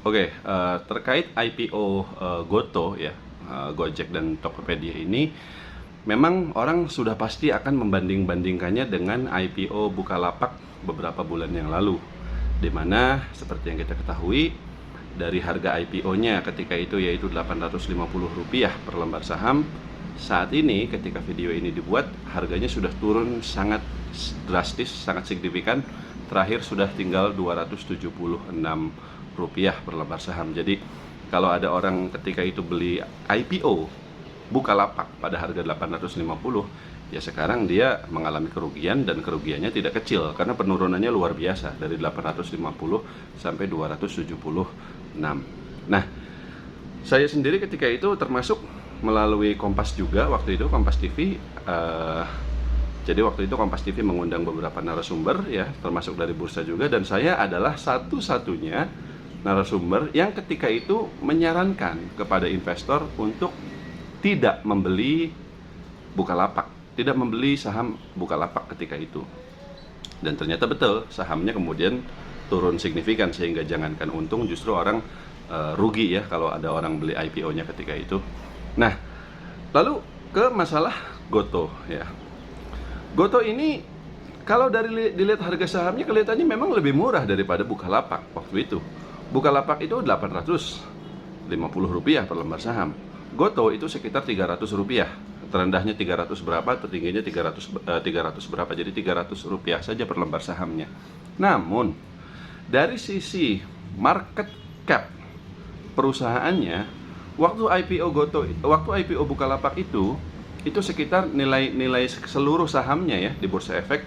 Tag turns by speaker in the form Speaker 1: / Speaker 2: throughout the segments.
Speaker 1: Oke, terkait IPO Goto ya, Gojek dan Tokopedia ini, memang orang sudah pasti akan membanding-bandingkannya dengan IPO Bukalapak beberapa bulan yang lalu, di mana seperti yang kita ketahui dari harga IPO-nya ketika itu yaitu Rp850 per lembar saham. Saat ini ketika video ini dibuat, harganya sudah turun sangat drastis, sangat signifikan. Terakhir sudah tinggal Rp276 per lembar saham. Jadi kalau ada orang ketika itu beli IPO Bukalapak pada harga 850, ya sekarang dia mengalami kerugian, dan kerugiannya tidak kecil karena penurunannya luar biasa dari 850 sampai 276. Nah, saya sendiri ketika itu termasuk melalui Kompas juga, waktu itu Kompas TV. Jadi waktu itu Kompas TV mengundang beberapa narasumber ya, termasuk dari bursa juga, dan saya adalah satu-satunya narasumber yang ketika itu menyarankan kepada investor untuk tidak membeli Bukalapak, tidak membeli saham Bukalapak ketika itu. Dan ternyata betul, sahamnya kemudian turun signifikan sehingga jangankan untung, justru orang rugi ya kalau ada orang beli IPO-nya ketika itu. Nah, lalu ke masalah Goto ya. Goto ini kalau dari dilihat harga sahamnya kelihatannya memang lebih murah daripada Bukalapak waktu itu. Bukalapak itu Rp850 per lembar saham. Goto itu sekitar Rp300. Terendahnya 300 berapa, tertingginya 300 berapa. Jadi Rp300 saja per lembar sahamnya. Namun dari sisi market cap perusahaannya, waktu IPO Bukalapak itu sekitar nilai seluruh sahamnya ya di Bursa Efek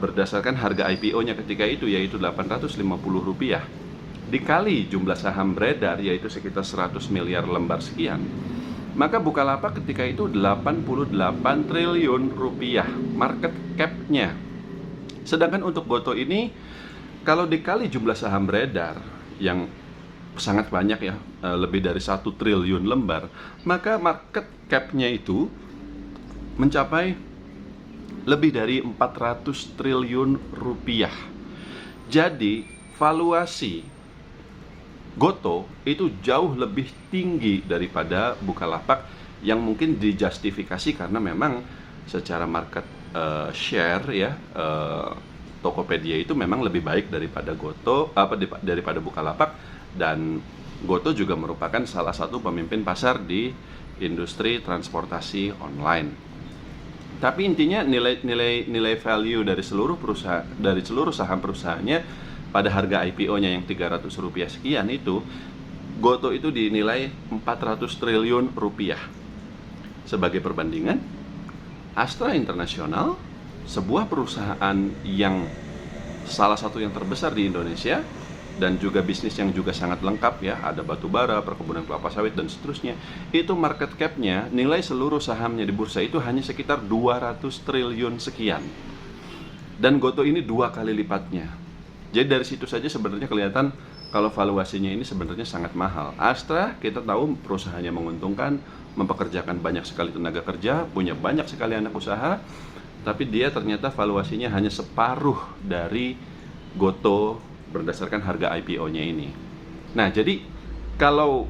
Speaker 1: berdasarkan harga IPO-nya ketika itu yaitu Rp850, dikali jumlah saham beredar yaitu sekitar 100 miliar lembar sekian, maka Bukalapak ketika itu Rp88 triliun market cap-nya. Sedangkan untuk Goto ini kalau dikali jumlah saham beredar yang sangat banyak ya, lebih dari 1 triliun lembar, maka market cap-nya itu mencapai lebih dari 400 triliun rupiah. Jadi valuasi Goto itu jauh lebih tinggi daripada Bukalapak, yang mungkin dijustifikasi karena memang secara market share ya, Tokopedia itu memang lebih baik daripada daripada Bukalapak, dan Goto juga merupakan salah satu pemimpin pasar di industri transportasi online. Tapi intinya nilai value dari seluruh saham perusahaannya pada harga IPO-nya yang Rp300 sekian itu, Goto itu dinilai Rp400 triliun. Sebagai perbandingan, Astra International, sebuah perusahaan yang salah satu yang terbesar di Indonesia dan juga bisnis yang juga sangat lengkap ya, ada batu bara, perkebunan kelapa sawit dan seterusnya, itu market cap-nya, nilai seluruh sahamnya di bursa itu hanya sekitar 200 triliun sekian. Dan Goto ini 2 kali lipatnya. Jadi dari situ saja sebenarnya kelihatan kalau valuasinya ini sebenarnya sangat mahal. Astra kita tahu perusahaannya menguntungkan, mempekerjakan banyak sekali tenaga kerja, punya banyak sekali anak usaha, tapi dia ternyata valuasinya hanya separuh dari Goto berdasarkan harga IPO-nya ini. Nah, jadi kalau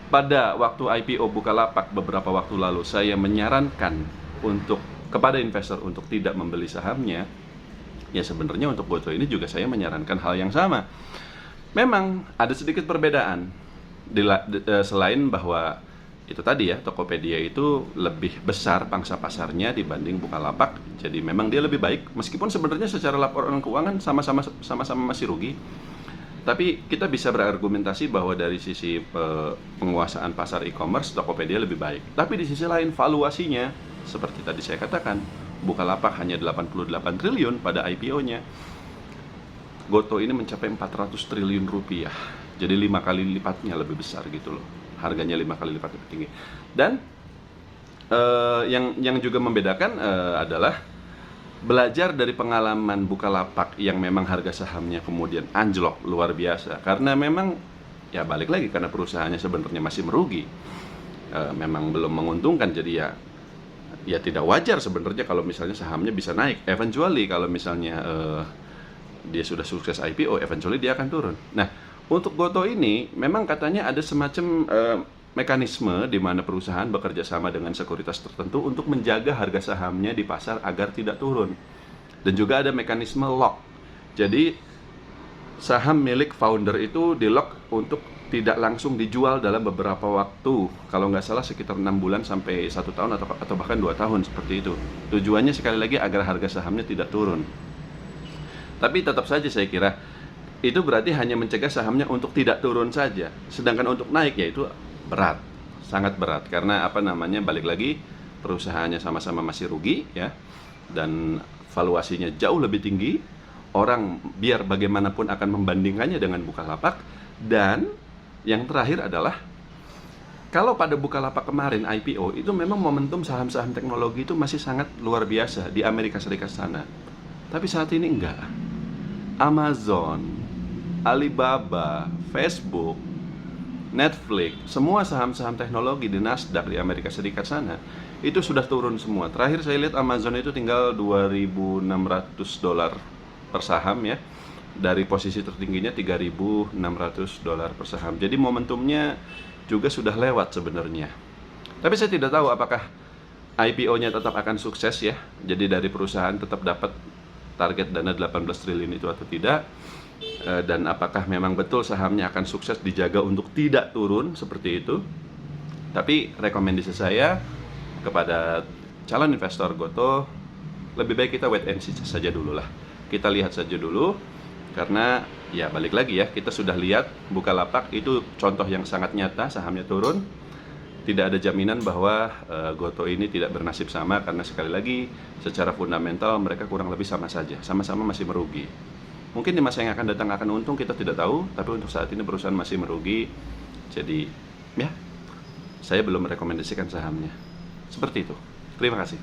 Speaker 1: pada waktu IPO Bukalapak beberapa waktu lalu saya menyarankan kepada investor untuk tidak membeli sahamnya, ya sebenarnya untuk Goto ini juga saya menyarankan hal yang sama. Memang ada sedikit perbedaan selain bahwa itu tadi ya, Tokopedia itu lebih besar pangsa pasarnya dibanding Bukalapak. Jadi memang dia lebih baik, meskipun sebenarnya secara laporan keuangan sama-sama masih rugi. Tapi kita bisa berargumentasi bahwa dari sisi penguasaan pasar e-commerce Tokopedia lebih baik. Tapi di sisi lain valuasinya seperti tadi saya katakan, Bukalapak hanya 88 triliun pada IPO-nya. Goto ini mencapai 400 triliun rupiah. Jadi 5 kali lipatnya lebih besar gitu loh. Harganya 5 kali lipat lebih tinggi. Dan yang juga membedakan adalah belajar dari pengalaman Bukalapak yang memang harga sahamnya kemudian anjlok luar biasa. Karena memang ya balik lagi karena perusahaannya sebenarnya masih merugi. Memang belum menguntungkan, jadi ya tidak wajar sebenarnya kalau misalnya sahamnya bisa naik. Eventually kalau misalnya dia sudah sukses IPO, eventually dia akan turun. Nah, Untuk Goto ini memang katanya ada semacam mekanisme di mana perusahaan bekerja sama dengan sekuritas tertentu untuk menjaga harga sahamnya di pasar agar tidak turun. Dan juga ada mekanisme lock. Jadi saham milik founder itu di lock untuk tidak langsung dijual dalam beberapa waktu. Kalau nggak salah sekitar 6 bulan sampai 1 tahun atau bahkan 2 tahun seperti itu. Tujuannya sekali lagi agar harga sahamnya tidak turun. Tapi tetap saja saya kira itu berarti hanya mencegah sahamnya untuk tidak turun saja. Sedangkan untuk naik ya itu berat, sangat berat. Karena balik lagi perusahaannya sama-sama masih rugi ya, dan valuasinya jauh lebih tinggi. Orang biar bagaimanapun akan membandingkannya dengan Bukalapak. Dan yang terakhir adalah kalau pada Bukalapak kemarin IPO itu memang momentum saham-saham teknologi itu masih sangat luar biasa di Amerika Serikat sana. Tapi saat ini enggak. Amazon, Alibaba, Facebook, Netflix, semua saham-saham teknologi di Nasdaq di Amerika Serikat sana itu sudah turun semua. Terakhir saya lihat Amazon itu tinggal $2.600 per saham ya. Dari posisi tertingginya $3.600 per saham. Jadi momentumnya juga sudah lewat sebenarnya. Tapi saya tidak tahu apakah IPO-nya tetap akan sukses ya. Jadi dari perusahaan tetap dapat target dana 18 triliun itu atau tidak, dan apakah memang betul sahamnya akan sukses dijaga untuk tidak turun seperti itu. Tapi rekomendasi saya kepada calon investor Goto, lebih baik kita wait and see saja dulu lah. Kita lihat saja dulu, karena ya balik lagi ya, kita sudah lihat Bukalapak itu contoh yang sangat nyata, sahamnya turun. Tidak ada jaminan bahwa Goto ini tidak bernasib sama, karena sekali lagi secara fundamental mereka kurang lebih sama saja, sama-sama masih merugi. Mungkin di masa yang akan datang akan untung, kita tidak tahu, tapi untuk saat ini perusahaan masih merugi. Jadi ya, saya belum merekomendasikan sahamnya. Seperti itu. Terima kasih.